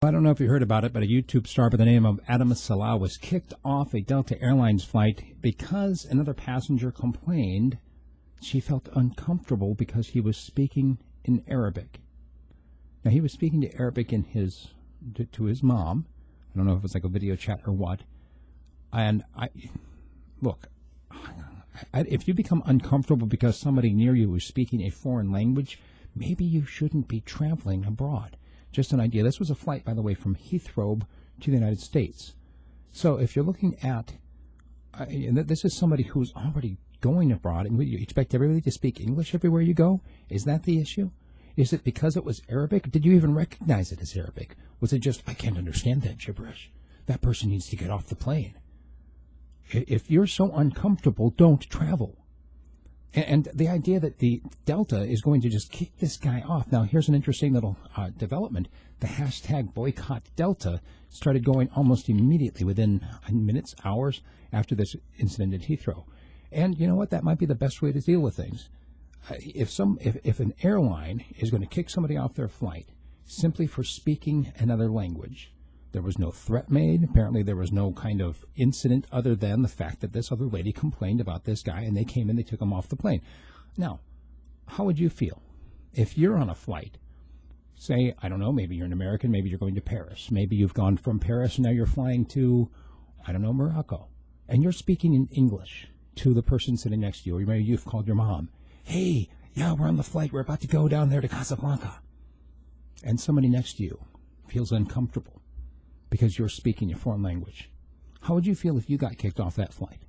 I don't know if you heard about it, but a YouTube star by the name of Adam Saleh was kicked off a Delta Airlines flight because another passenger complained she felt uncomfortable because he was speaking in Arabic. Now, he was speaking to Arabic to his mom. I don't know if it's like a video chat or what. And if you become uncomfortable because somebody near you is speaking a foreign language, maybe you shouldn't be traveling abroad. Just an idea. This was a flight, by the way, from Heathrow to the United States. So if you're looking at, and this is somebody who's already going abroad, and you expect everybody to speak English everywhere you go? Is that the issue? Is it because it was Arabic? Did you even recognize it as Arabic? Was it just, I can't understand that gibberish? That person needs to get off the plane. If you're so uncomfortable, don't travel. And the idea that the Delta is going to just kick this guy off. Now, here's an interesting little development. The hashtag boycott Delta started going almost immediately within minutes, hours after this incident at Heathrow. And you know what? That might be the best way to deal with things. If an airline is going to kick somebody off their flight simply for speaking another language, there was no threat made. Apparently, there was no kind of incident other than the fact that this other lady complained about this guy, and they came in, they took him off the plane. Now, how would you feel if you're on a flight? Say, I don't know, maybe you're an American, maybe you're going to Paris. Maybe you've gone from Paris, and now you're flying to, I don't know, Morocco. And you're speaking in English to the person sitting next to you, or maybe you've called your mom. Hey, yeah, we're on the flight. We're about to go down there to Casablanca. And somebody next to you feels uncomfortable because you're speaking a foreign language. How would you feel if you got kicked off that flight?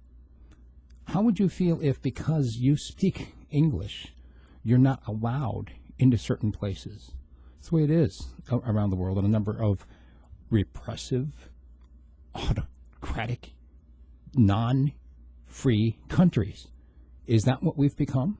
How would you feel if, because you speak English, you're not allowed into certain places? It's the way it is around the world in a number of repressive, autocratic, non-free countries. Is that what we've become?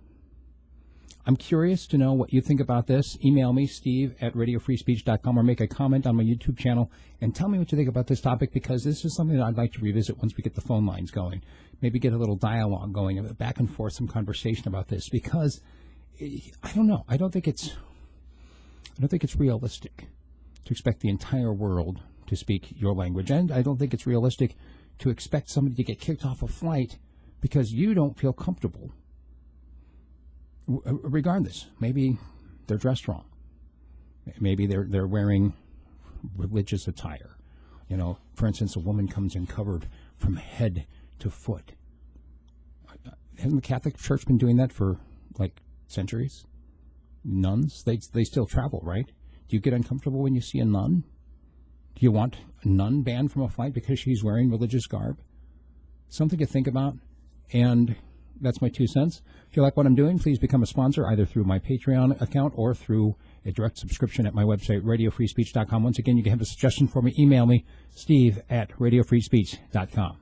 I'm curious to know what you think about this. Email me, steve@radiofreespeech.com, or make a comment on my YouTube channel and tell me what you think about this topic, because this is something that I'd like to revisit once we get the phone lines going. Maybe get a little dialogue going, back and forth, some conversation about this, because I don't know. I don't think it's realistic to expect the entire world to speak your language, and I don't think it's realistic to expect somebody to get kicked off a flight because you don't feel comfortable. Regardless, maybe they're dressed wrong. Maybe they're wearing religious attire. You know, for instance, a woman comes in covered from head to foot. Hasn't the Catholic Church been doing that for, like, centuries? Nuns, they still travel, right? Do you get uncomfortable when you see a nun? Do you want a nun banned from a flight because she's wearing religious garb? Something to think about, and that's my 2 cents. If you like what I'm doing, please become a sponsor either through my Patreon account or through a direct subscription at my website, radiofreespeech.com. Once again, you can have a suggestion for me. Email me, steve@radiofreespeech.com.